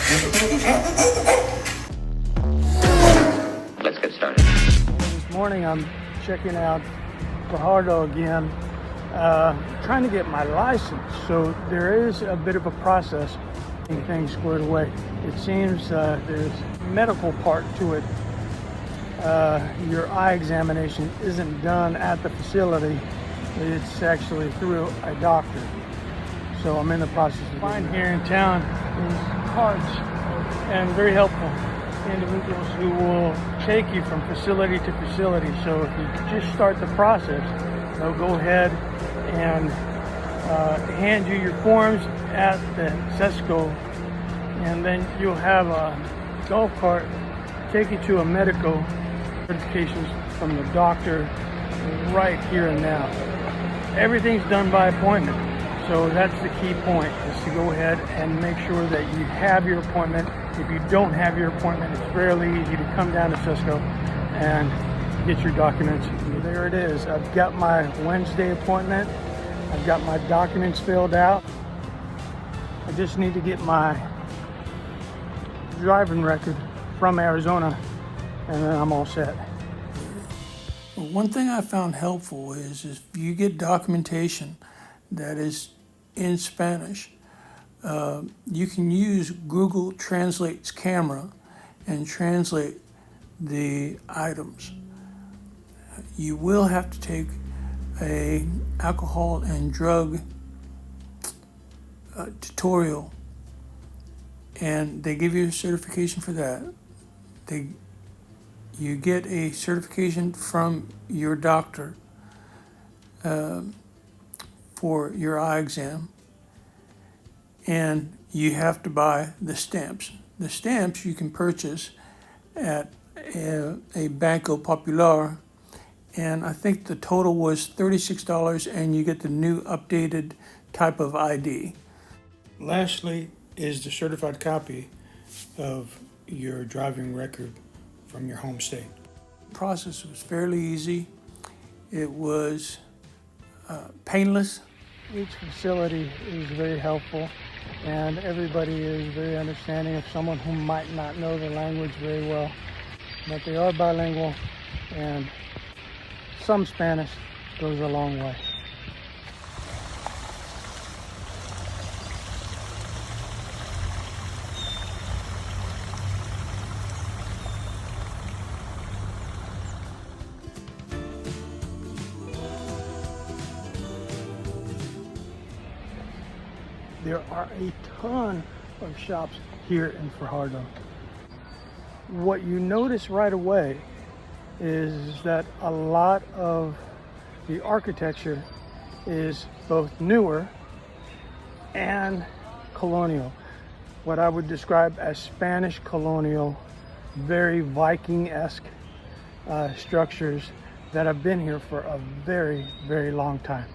Let's get started. This morning I'm checking out Fajardo again, trying to get my license. So there is a bit of a process getting things squared away. It seems there's a medical part to it. Your eye examination isn't done at the facility. It's actually through a doctor. So I'm in the process of finding here in town is cards and very helpful individuals who will take you from facility to facility. So if you just start the process, they'll go ahead and hand you your forms at the CESCO, and then you'll have a golf cart take you to a medical certifications from the doctor right here and now. Everything's done by appointment. So that's the key point, is to go ahead and make sure that you have your appointment. If you don't have your appointment, it's fairly easy to come down to CESCO and get your documents. There it is. I've got my Wednesday appointment. I've got my documents filled out. I just need to get my driving record from Arizona, and then I'm all set. One thing I found helpful is if you get documentation that is in Spanish, you can use Google Translate's camera and translate the items. You will have to take a alcohol and drug tutorial, and they give you a certification for that. You get a certification from your doctor for your eye exam, and you have to buy the stamps. The stamps you can purchase at a Banco Popular, and I think the total was $36, and you get the new updated type of ID. Lastly is the certified copy of your driving record from your home state. The process was fairly easy. It was painless. Each facility is very helpful, and everybody is very understanding of someone who might not know the language very well, but they are bilingual, and some Spanish goes a long way. There are a ton of shops here in Fajardo. What you notice right away is that a lot of the architecture is both newer and colonial. What I would describe as Spanish colonial, very Viking-esque structures that have been here for a very, very long time.